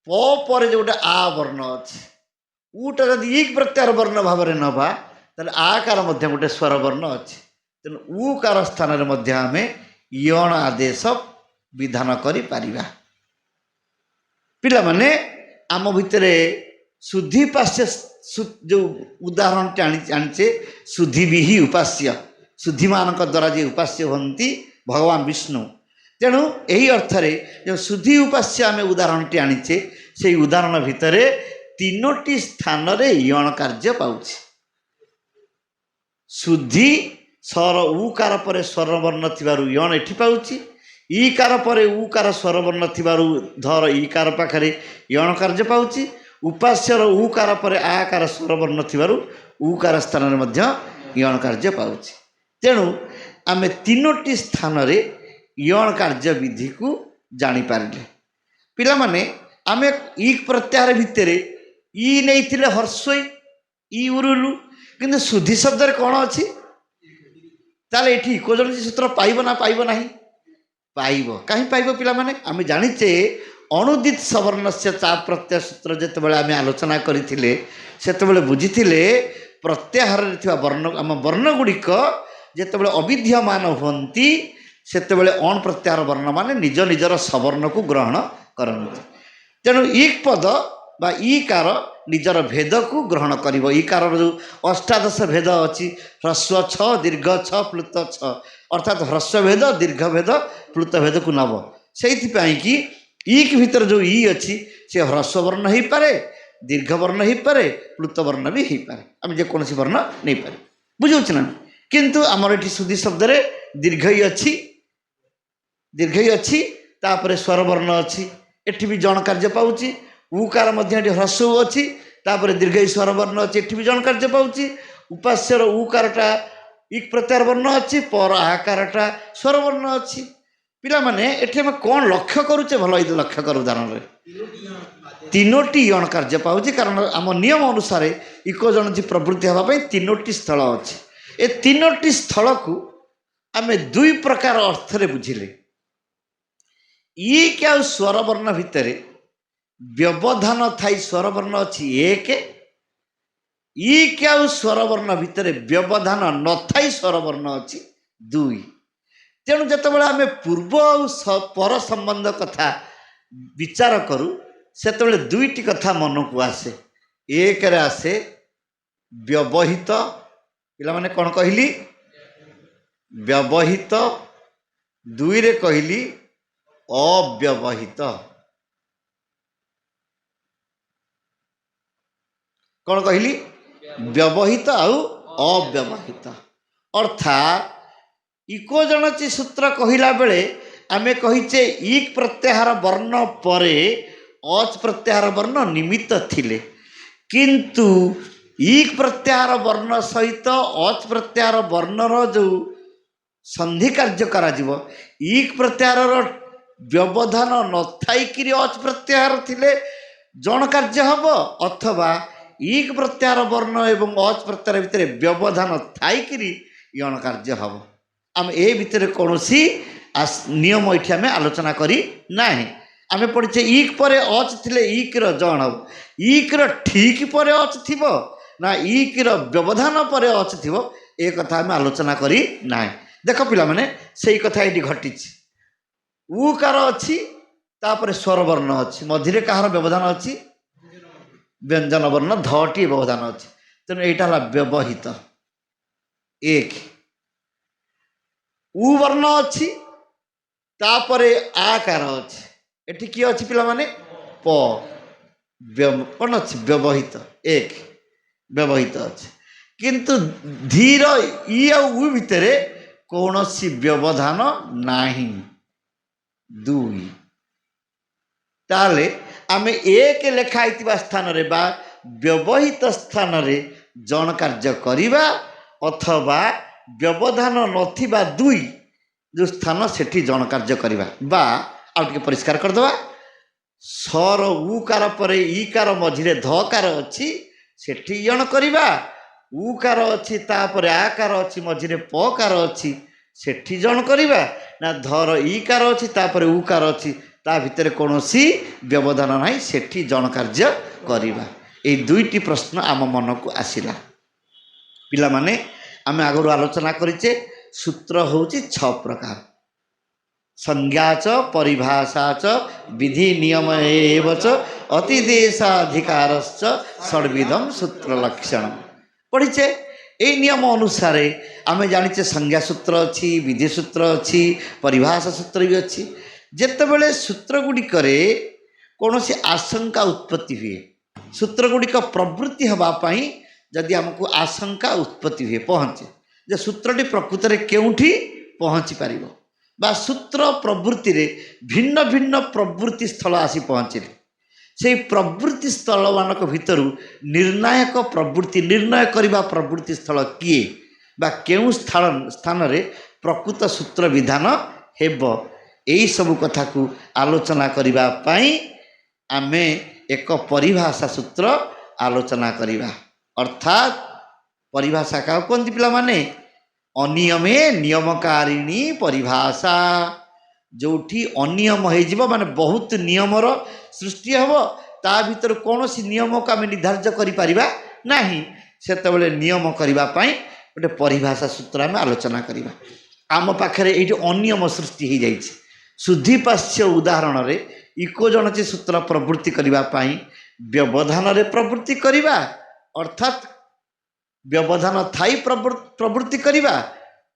ପ ପରେ ଯୋଉଟା ଆ ବର୍ଣ୍ଣ ଅଛି, ଉଟା ଯଦି ଇକ୍ ପ୍ରତ୍ୟାହାର ବର୍ଣ୍ଣ ଭାବରେ ନେବା ତାହେଲେ ଆକାର ମଧ୍ୟ ଗୋଟେ ସ୍ୱର ବର୍ଣ୍ଣ ଅଛି। ତେଣୁ ଉକାର ସ୍ଥାନରେ ମଧ୍ୟ ଆମେ ଇୟଣ ଆଦେଶ ବିଧାନ କରିପାରିବା। ପିଲାମାନେ ଆମ ଭିତରେ ଶୁଦ୍ଧି ପାସ୍ୟ ଯେଉଁ ଉଦାହରଣଟି ଆଣିଛେ, ଶୁଦ୍ଧି ବିହି ଉପାସ୍ୟ, ଶୁଦ୍ଧିମାନଙ୍କ ଦ୍ୱାରା ଯିଏ ଉପାସ୍ୟ ହୁଅନ୍ତି ଭଗବାନ ବିଷ୍ଣୁ। ତେଣୁ ଏହି ଅର୍ଥରେ ଯେଉଁ ଶୁଦ୍ଧି ଉପାସ୍ୟ ଆମେ ଉଦାହରଣଟି ଆଣିଛେ, ସେଇ ଉଦାହରଣ ଭିତରେ ତିନୋଟି ସ୍ଥାନରେ ଇୟଣ କାର୍ଯ୍ୟ ପାଉଛି। ଶୁଦ୍ଧି ସ୍ୱର ଉକାର ପରେ ସ୍ୱରବର୍ଣ୍ଣ ଥିବାରୁ ଇୟଣ ଏଠି ପାଉଛି, ଇକାର ପରେ ଉକାର ସ୍ୱରବର୍ଣ୍ଣ ଥିବାରୁ ଧର ଇକାର ପାଖରେ ଇୟଣ କାର୍ଯ୍ୟ ପାଉଛି, ଉପାସ୍ୟର ଉକାର ପରେ ଆକାର ସ୍ୱରବର୍ଣ୍ଣ ଥିବାରୁ ଉକାର ସ୍ଥାନରେ ମଧ୍ୟ ଇୟଣ କାର୍ଯ୍ୟ ପାଉଛି। ତେଣୁ ଆମେ ତିନୋଟି ସ୍ଥାନରେ ଇୟଣ କାର୍ଯ୍ୟ ବିଧିକୁ ଜାଣିପାରିଲେ। ପିଲାମାନେ ଆମେ ଇକ୍ ପ୍ରତ୍ୟାହାର ଭିତରେ ଇ ନେଇଥିଲେ ହର୍ଷଇ ଇ ଉରୁଲୁ, କିନ୍ତୁ ଶୁଦ୍ଧି ଶବ୍ଦରେ କ'ଣ ଅଛି? ତାହେଲେ ଏଠି ଇକୋଜନସି ସୂତ୍ର ପାଇବ ନା ପାଇବ ନାହିଁ? ପାଇବ। କାହିଁ ପାଇବ ପିଲାମାନେ? ଆମେ ଜାଣିଛେ ଅଣୁଦିତ ସବର୍ଣ୍ଣସ୍ୟ ଚା ପ୍ରତ୍ୟୟ ସୂତ୍ର ଯେତେବେଳେ ଆମେ ଆଲୋଚନା କରିଥିଲେ, ସେତେବେଳେ ବୁଝିଥିଲେ ପ୍ରତ୍ୟାହାରରେ ଥିବା ବର୍ଣ୍ଣ, ଆମ ବର୍ଣ୍ଣଗୁଡ଼ିକ ଯେତେବେଳେ ଅବିଦ୍ୟମାନ ହୁଅନ୍ତି ସେତେବେଳେ ଅଣ ପ୍ରତ୍ୟାହାର ବର୍ଣ୍ଣମାନେ ନିଜ ନିଜର ସବର୍ଣ୍ଣକୁ ଗ୍ରହଣ କରନ୍ତି। ତେଣୁ ଇକ୍ ପଦ ବା ଇକାର ନିଜର ଭେଦକୁ ଗ୍ରହଣ କରିବ। ଇକାରର ଯେଉଁ ଅଷ୍ଟାଦଶ ଭେଦ ଅଛି, ହ୍ରସ୍ୱ ଛ, ଦୀର୍ଘ ଛ, ପ୍ଲୁତ ଛ, ଅର୍ଥାତ୍ ହ୍ରସ୍ୱ ଭେଦ, ଦୀର୍ଘ ଭେଦ, ପ୍ଲୁତ ଭେଦକୁ ନେବ। ସେଇଥିପାଇଁ କି ଇକ୍ ଭିତରେ ଯେଉଁ ଇ ଅଛି ସେ ହ୍ରସ୍ୱ ବର୍ଣ୍ଣ ହେଇପାରେ, ଦୀର୍ଘ ବର୍ଣ୍ଣ ହେଇପାରେ, ପ୍ଲୁତ ବର୍ଣ୍ଣ ବି ହେଇପାରେ। ଆମେ ଯେକୌଣସି ବର୍ଣ୍ଣ ନେଇପାରେ। ବୁଝାଉଛି ନା? କିନ୍ତୁ ଆମର ଏଠି ଶୁଦ୍ଧି ଶବ୍ଦରେ ଦୀର୍ଘଇ ଅଛି, ଦୀର୍ଘଇ ଅଛି, ତାପରେ ସ୍ୱରବର୍ଣ୍ଣ ଅଛି, ଏଠି ବି ଜଣ କାର୍ଯ୍ୟ ପାଉଛି। ଉକାର ମଧ୍ୟ ଏଠି ହ୍ରସ୍ୱ ଅଛି, ତାପରେ ଦୀର୍ଘଇ ସ୍ୱରବର୍ଣ୍ଣ ଅଛି, ଏଠି ବି ଜଣ କାର୍ଯ୍ୟ ପାଉଛି। ଉପାସ୍ୟର ଉକାରଟା ଇକ୍ ପ୍ରତ୍ୟାହାର ବର୍ଣ୍ଣ ଅଛି, ପର ଆକାରଟା ସ୍ୱରବର୍ଣ୍ଣ ଅଛି। ପିଲାମାନେ ଏଠି ଆମେ କ'ଣ ଲକ୍ଷ୍ୟ କରୁଛେ? ଭଲ ଏଇ ଲକ୍ଷ୍ୟ କରୁ। ଉଦାହରଣରେ ତିନୋଟି ଇୟଣ କାର୍ଯ୍ୟ ପାଉଛି, କାରଣ ଆମ ନିୟମ ଅନୁସାରେ ଇକୋଜନସି ପ୍ରବୃତ୍ତି ହେବା ପାଇଁ ତିନୋଟି ସ୍ଥଳ ଅଛି। ଏ ତିନୋଟି ସ୍ଥଳକୁ ଆମେ ଦୁଇ ପ୍ରକାର ଅର୍ଥରେ ବୁଝିଲେ। ଇକ୍ ଆଉ ସ୍ୱରବର୍ଣ୍ଣ ଭିତରେ ବ୍ୟବଧାନ ଥାଇ ସ୍ୱରବର୍ଣ୍ଣ ଅଛି ଏକ, ଇକ୍ ଆଉ ସ୍ୱରବର୍ଣ୍ଣ ଭିତରେ ବ୍ୟବଧାନ ନଥାଇ ସ୍ୱରବର୍ଣ୍ଣ ଅଛି ଦୁଇ। ତେଣୁ ଯେତେବେଳେ ଆମେ ପୂର୍ବ ଆଉ ପର ସମ୍ବନ୍ଧ କଥା ବିଚାର କରୁ ସେତେବେଳେ ଦୁଇଟି କଥା ମନକୁ ଆସେ। ଏକରେ ଆସେ ବ୍ୟବହିତ, ପିଲାମାନେ କ'ଣ କହିଲି? ବ୍ୟବହିତ। ଦୁଇରେ କହିଲି ଅବ୍ୟବହିତ। କ'ଣ କହିଲି? ବ୍ୟବହିତ ଆଉ ଅବ୍ୟବହିତ। ଅର୍ଥାତ୍ ଇକୋଜନସି ସୂତ୍ର କହିଲା ବେଳେ ଆମେ କହିଛେ ଇକ୍ ପ୍ରତ୍ୟାହାର ବର୍ଣ୍ଣ ପରେ ଅଚ୍ ପ୍ରତ୍ୟାହାର ବର୍ଣ୍ଣ ନିମିତ୍ତ ଥିଲେ, କିନ୍ତୁ ଇକ୍ ପ୍ରତ୍ୟାହାର ବର୍ଣ୍ଣ ସହିତ ଅଚ୍ ପ୍ରତ୍ୟାହାର ବର୍ଣ୍ଣର ଯେଉଁ ସନ୍ଧି କାର୍ଯ୍ୟ କରାଯିବ, ଇକ୍ ପ୍ରତ୍ୟାହାରର ବ୍ୟବଧାନ ନଥାଇକିରି ଅଚ୍ ପ୍ରତ୍ୟାହାର ଥିଲେ ଜଣ କାର୍ଯ୍ୟ ହେବ, ଅଥବା ଇକ୍ ପ୍ରତ୍ୟାହାର ବର୍ଣ୍ଣ ଏବଂ ଅଚ୍ ପ୍ରତ୍ୟାହାର ଭିତରେ ବ୍ୟବଧାନ ଥାଇକିରି ୟଣ କାର୍ଯ୍ୟ ହେବ। ଆମେ ଏ ଭିତରେ କୌଣସି ନିୟମ ଏଠି ଆମେ ଆଲୋଚନା କରି ନାହିଁ। ଆମେ ପଢ଼ିଛେ ଇକ୍ ପରେ ଅଚ୍ ଥିଲେ ଇକ୍ର ଜଣ ହେବ, ଇକ୍ର ଠିକ୍ ପରେ ଅଚ୍ ଥିବ ନା ଇକ୍ର ବ୍ୟବଧାନ ପରେ ଅଚ୍ ଥିବ, ଏ କଥା ଆମେ ଆଲୋଚନା କରି ନାହିଁ। ଦେଖ ପିଲାମାନେ, ସେଇ କଥା ଏଠି ଘଟିଛି। ଉକାର ଅଛି, ତାପରେ ସ୍ୱରବର୍ଣ୍ଣ ଅଛି, ମଝିରେ କାହାର ବ୍ୟବଧାନ ଅଛି? ବ୍ୟଞ୍ଜନ ବର୍ଣ୍ଣ ଧଟି ବ୍ୟବଧାନ ଅଛି। ତେଣୁ ଏଇଟା ହେଲା ବ୍ୟବହିତ ଏକ। ଉ ବର୍ଣ୍ଣ ଅଛି, ତାପରେ ଆକାର ଅଛି, ଏଠି କିଏ ଅଛି ପିଲାମାନେ? ପ। କ'ଣ ଅଛି? ବ୍ୟବହିତ ଏକ, ବ୍ୟବହିତ ଅଛି। କିନ୍ତୁ ଧୀର ଇ ଆଉ ଉ ଭିତରେ କୌଣସି ବ୍ୟବଧାନ ନାହିଁ, ଦୁଇ। ତାହେଲେ ଆମେ ଏକ ଲେଖା ହେଇଥିବା ସ୍ଥାନରେ ବା ବ୍ୟବହିତ ସ୍ଥାନରେ ଜଣ କାର୍ଯ୍ୟ କରିବା, ଅଥବା ବ୍ୟବଧାନ ନଥିବା ଦୁଇ ଯେଉଁ ସ୍ଥାନ ସେଠି ଜଣ କାର୍ଯ୍ୟ କରିବା। ବା ଆଉ ଟିକେ ପରିଷ୍କାର କରିଦେବା, ସ୍ୱର ଉକାର ପରେ ଇକାର ମଝିରେ ଧକାର ଅଛି, ସେଠି ୟଣ କରିବା। ଉକାର ଅଛି, ତାପରେ ଆକାର ଅଛି, ମଝିରେ ପକାର ଅଛି, ସେଠି ଜଣ କରିବା। ନା ଧର ଇକାର ଅଛି, ତାପରେ ଉକାର ଅଛି, ତା ଭିତରେ କୌଣସି ବ୍ୟବଧାନ ନାହିଁ, ସେଠି ଜଣ କାର୍ଯ୍ୟ କରିବା। এই ଦୁଇଟି ପ୍ରଶ୍ନ ଆମ ମନକୁ ଆସିଲା। ପିଲାମାନେ ଆମେ ଆଗରୁ ଆଲୋଚନା କରିଛେ ସୂତ୍ର ହେଉଛି 6 ପ୍ରକାର। संज्ञा च परिभाषा च विधि नियम एव च अतिदेशाधिकारश्च षड्विधम सूत्र लक्षण पढ़ीचे। यही नियम अनुसार आम जाचे संज्ञा सूत्र अच्छी, विधि सूत्र अच्छी, परिभाषा सूत्र भी अच्छी। जेतेबेले सूत्र गुड़िक कौन सी आशंका उत्पत्ति हुए, सूत्र गुड़िक प्रवृत्ति हाँपाई जदि आमको आशंका उत्पत्ति हुए पहुँचे जे सूत्रटी प्रकृत में केउठी पहुँची पार बा सूत्र प्रवृत्ति रे भिन्न भिन्न प्रवृत्ति स्थल आसी पहुँचे, से प्रवृत्ति स्थल मानक भितर निर्णायक प्रवृत्ति निर्णय करने प्रवृत्ति स्थल किए बा केउं स्थान रे प्रकृत सूत्र विधान हेब, यही सब कथा को आलोचना करने पाई आमे एक परिभाषा सूत्र आलोचना करिबा। अर्थात परिभाषा क्या कहते पिला माने अनियमे नियमकारिणी परिभाषा, जोठी अनियम हो माने बहुत नियमर सृष्टि हम ता भीतर कौन सी नियम को आम निर्धारित करिपरिबा नाही, सेतेबेले नियम करने गोटे परिभाषा सूत्र आम आलोचना करवा। आम पाखे ये अनियम सृष्टि हो जाए शुद्धिपाश्य उदाहरण रे इकोजनची सूत्र प्रवृत्ति करने व्यवधान रे प्रवृत्ति करवा, अर्थात व्यवधान थाई प्रवृत्ति करवा,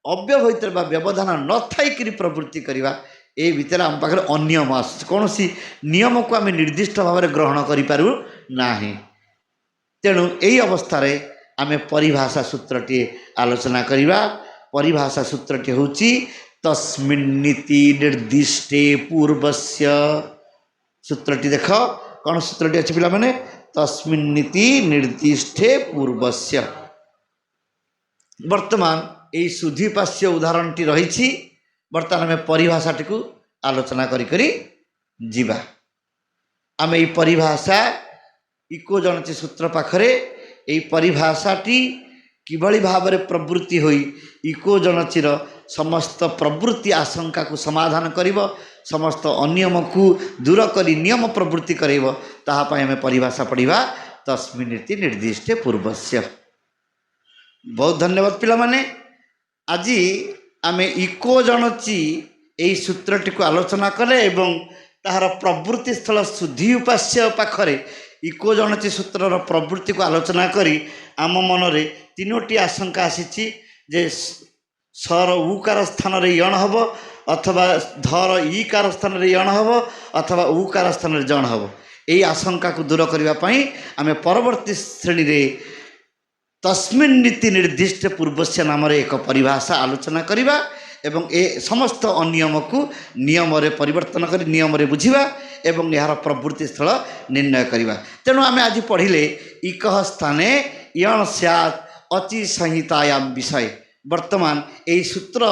अव्यवहित व्यवधान न थाई प्रवृत्ति करवा। ए भितर आम पाखे अनियम आस कौन सी नियम को आम निर्दिष्ट भाव में ग्रहण करूँ ना। तेणु यही अवस्था आम परिभाषा सूत्रटी आलोचना करवा। परिभाषा सूत्रटी हूँ तस्मिन्निति निर्दिष्टे पूर्वस्य। सूत्रटी देख कौन सूत्रटी अच्छी पिला माने तस्मिन्निति निर्दिष्टे पूर्वस्य। वर्तमान यही शुद्धिपाश्य उदाहरणटी रही, बर्तमान आम परिभाषाटी को आलोचना करी जीवा। आम ये परिभाषा इकोजनची सूत्र पाखरे यही परिभाषाटी किभली भाव में प्रवृत्ति होई इकोजनचीर समस्त प्रवृत्ति आशंका को समाधान करिब, समस्त अनियम को दूर करी नियम प्रवृत्ति करेब, ताहापाई आम परिभाषा पढ़िबा तस्मिन्निति निर्दिष्टे पूर्वस्य। बहुत धन्यवाद पिला माने। आज आम इकोजनची यही सूत्रटी को आलोचना कले एवं ताहार प्रवृत्ति स्थल शुद्धि उपास्य पाखरे इकोजनची सूत्रर प्रवृत्ति को आलोचना करी आम मनरे तीनोटी आशंका आसी जे सर उकार स्थान रे यण हब अथवा धर ईकार स्थान रे यण हब अथवा उकार स्थान रे जण हब। यही आशंका को दूर करने आम परवर्ती श्रेणी रे तस्मिन्निति निर्दिष्ट पूर्वस्य नाम एक परिभाषा आलोचना करवा एवं ए समस्त अनियम को नियम रे परिवर्तन कर नियम रे बुझिबा एवं यार प्रवृत्ति स्थल निर्णय करवा। तेणु आम आज पढ़िले इकः स्थाने यण स्यात् अचि संहितायाम विषय। वर्तमान यही सूत्र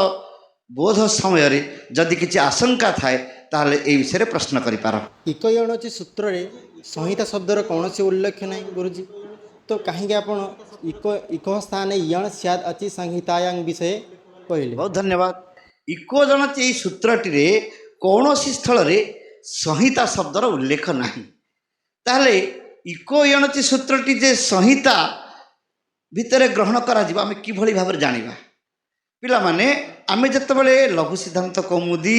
बोध समय रे जदि किसी आशंका थाए ताहले ए विषय प्रश्न करिपार। इकयणची सूत्र रे संहिता शब्दर कौन से उल्लेख नहीं गुरुजी, तो कहीं आप इको स्थाने यण स्यात् अचि संहितायां विषय कहले। बहुत धन्यवाद। इकोजनची यही सूत्रटी रे कौन सी स्थल रे संहिता शब्दर उल्लेख नहीं, ताहले इकोयणची सूत्रटी जे संहिता भितर ग्रहण करा जिबा आमे किभली भाव जानिबा। पिला माने आमे जतबेले लघु सिद्धांत कौमुदी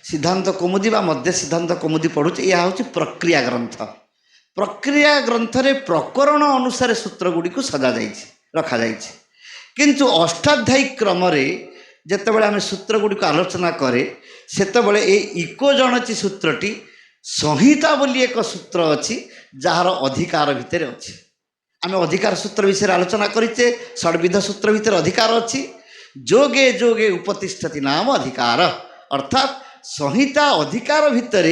सिद्धांत कौमुदी बा मध्य सिद्धांत कौमुदी पढ़ुचे, यह हूँ प्रक्रिया ग्रंथ। प्रक्रिया ग्रंथ रे प्रकरण अनुसार सूत्र गुड़ी को सजा जाइछि रखा जाइछि, किंतु अष्टाध्यायी क्रम रे जेतेबेले आमे सूत्र गुड़ी को आलोचना करे सेतेबेले ए इकोजनची सूत्रटी संहिता बोली एक सूत्र अच्छी जार अधिकार भितर अच्छी। आम अधिकार सूत्र विषय आलोचना करिचे, षड्विध सूत्र भितर अधिकार अच्छी। जोगे जोगे उपतिष्ठति नाम अधिकार, अर्थात संहिता अधिकार भितर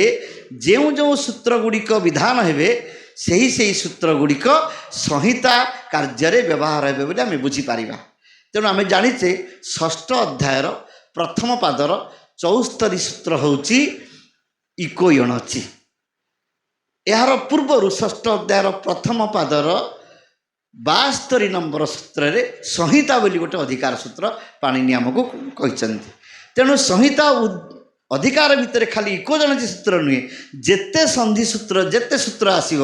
जो जो सूत्र गुड़िक विधान हेबे सही सही सूत्र गुड़िक संहिता कार्य व्यवहार हेबे बोली आम बुझीपार। तेणु आम जाचे षष्ठ अध्यायर प्रथम पादर 74 सूत्र होउची इकोयणची। यार पूर्वर षष्ठ अध्यायर प्रथम पादर 72 नंबर सूत्र रे संहिता बोली गोटे अधिकार सूत्र पाणिनि आमको कहते। तेणु संहिता ଅଧିକାର ଭିତରେ ଖାଲି ଇକୋଜନଚି ସୂତ୍ର ନୁହେଁ, ଯେତେ ସନ୍ଧି ସୂତ୍ର ଯେତେ ସୂତ୍ର ଆସିବ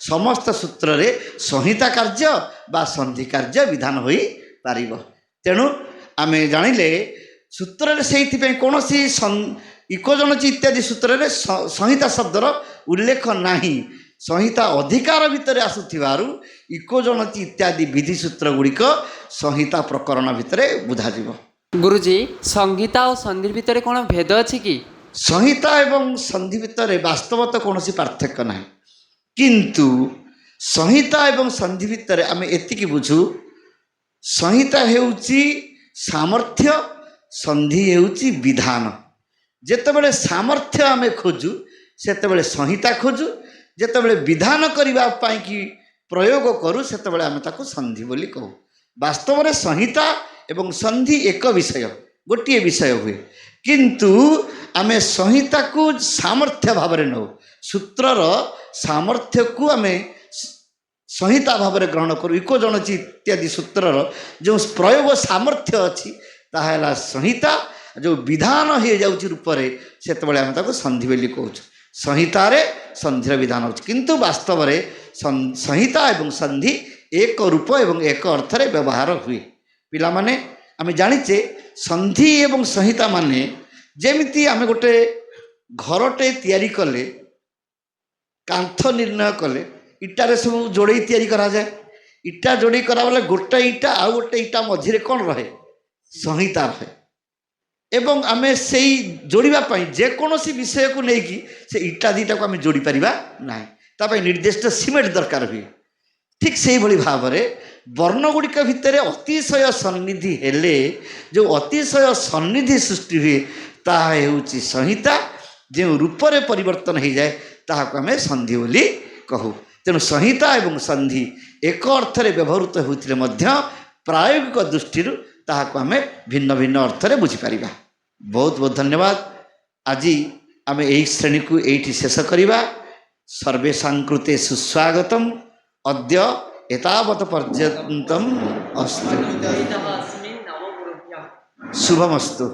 ସମସ୍ତ ସୂତ୍ରରେ ସଂହିତା କାର୍ଯ୍ୟ ବା ସନ୍ଧି କାର୍ଯ୍ୟ ବିଧାନ ହୋଇପାରିବ। ତେଣୁ ଆମେ ଜାଣିଲେ ସୂତ୍ରରେ ସେଇଥିପାଇଁ କୌଣସି ଇକୋଜନଚି ଇତ୍ୟାଦି ସୂତ୍ରରେ ସଂହିତା ଶବ୍ଦର ଉଲ୍ଲେଖ ନାହିଁ। ସଂହିତା ଅଧିକାର ଭିତରେ ଆସୁଥିବାରୁ ଇକୋଜନଚି ଇତ୍ୟାଦି ବିଧି ସୂତ୍ର ଗୁଡ଼ିକ ସଂହିତା ପ୍ରକରଣ ଭିତରେ ବୁଝାଯିବ। ଗୁରୁଜୀ, ସଂହିତା ଓ ସନ୍ଧି ଭିତରେ କ'ଣ ଭେଦ ଅଛି କି? ସଂହିତା ଏବଂ ସନ୍ଧି ଭିତରେ ବାସ୍ତବତଃ କୌଣସି ପାର୍ଥକ୍ୟ ନାହିଁ, କିନ୍ତୁ ସଂହିତା ଏବଂ ସନ୍ଧି ଭିତରେ ଆମେ ଏତିକି ବୁଝୁ, ସଂହିତା ହେଉଛି ସାମର୍ଥ୍ୟ, ସନ୍ଧି ହେଉଛି ବିଧାନ। ଯେତେବେଳେ ସାମର୍ଥ୍ୟ ଆମେ ଖୋଜୁ ସେତେବେଳେ ସଂହିତା ଖୋଜୁ, ଯେତେବେଳେ ବିଧାନ କରିବା ପାଇଁକି ପ୍ରୟୋଗ କରୁ ସେତେବେଳେ ଆମେ ତାକୁ ସନ୍ଧି ବୋଲି କହୁ। ବାସ୍ତବରେ ସଂହିତା ଏବଂ ସନ୍ଧି ଏକ ବିଷୟ, ଗୋଟିଏ ବିଷୟ ହୁଏ, କିନ୍ତୁ ଆମେ ସଂହିତାକୁ ସାମର୍ଥ୍ୟ ଭାବରେ ନେଉ। ସୂତ୍ରର ସାମର୍ଥ୍ୟକୁ ଆମେ ସଂହିତା ଭାବରେ ଗ୍ରହଣ କରୁ। ଇକୋଜନଚି ଇତ୍ୟାଦି ସୂତ୍ରର ଯେଉଁ ପ୍ରୟୋଗ ସାମର୍ଥ୍ୟ ଅଛି ତାହା ହେଲା ସଂହିତା। ଯେଉଁ ବିଧାନ ହୋଇଯାଉଛି ରୂପରେ ସେତେବେଳେ ଆମେ ତାକୁ ସନ୍ଧି ବୋଲି କହୁଛୁ। ସଂହିତାରେ ସନ୍ଧିର ବିଧାନ ହେଉଛି, କିନ୍ତୁ ବାସ୍ତବରେ ସଂହିତା ଏବଂ ସନ୍ଧି ଏକ ରୂପ ଏବଂ ଏକ ଅର୍ଥରେ ବ୍ୟବହାର ହୁଏ। ପିଲାମାନେ, ଆମେ ଜାଣିଛେ ସନ୍ଧି ଏବଂ ସଂହିତା ମାନେ ଯେମିତି ଆମେ ଗୋଟେ ଘରଟେ ତିଆରି କଲେ, କାନ୍ଥ ନିର୍ଣ୍ଣୟ କଲେ ଇଟାରେ ସବୁ ଯୋଡ଼େଇ ତିଆରି କରାଯାଏ। ଇଟା ଯୋଡ଼େଇ କରାଗଲେ ଗୋଟେ ଇଟା ଆଉ ଗୋଟେ ଇଟା ମଝିରେ କ'ଣ ରହେ? ସଂହିତା ରହେ। ଏବଂ ଆମେ ସେଇ ଯୋଡ଼ିବା ପାଇଁ ଯେକୌଣସି ବିଷୟକୁ ନେଇକି ସେ ଇଟା ଦୁଇଟାକୁ ଆମେ ଯୋଡ଼ି ପାରିବା ନାହିଁ, ତା ପାଇଁ ନିର୍ଦ୍ଦିଷ୍ଟ ସିମେଣ୍ଟ ଦରକାର ହୁଏ। ଠିକ୍ ସେଇଭଳି ଭାବରେ ବର୍ଣ୍ଣ ଗୁଡ଼ିକ ଭିତରେ ଅତିଶୟ ସନ୍ନିଧି ହେଲେ ଯେଉଁ ଅତିଶୟ ସନ୍ନିଧି ସୃଷ୍ଟି ହୁଏ ତାହା ହେଉଛି ସଂହିତା। ଯେଉଁ ରୂପରେ ପରିବର୍ତ୍ତନ ହୋଇଯାଏ ତାହାକୁ ଆମେ ସନ୍ଧି ବୋଲି କହୁ। ତେଣୁ ସଂହିତା ଏବଂ ସନ୍ଧି ଏକ ଅର୍ଥରେ ବ୍ୟବହୃତ ହେଉଥିଲେ ମଧ୍ୟ ପ୍ରାୟୋଗିକ ଦୃଷ୍ଟିରୁ ତାହାକୁ ଆମେ ଭିନ୍ନ ଭିନ୍ନ ଅର୍ଥରେ ବୁଝିପାରିବା। ବହୁତ ବହୁତ ଧନ୍ୟବାଦ। ଆଜି ଆମେ ଏହି ଶ୍ରେଣୀକୁ ଏଇଠି ଶେଷ କରିବା। ସର୍ବେଷାଂ କୃତେ ସୁସ୍ୱାଗତମ୍। ଅଦ୍ୟ ଏତାବତ୍ ପର୍ଯ୍ୟନ୍ତମ୍ ଅସ୍ତୁ। ଶୁଭମସ୍ତୁ।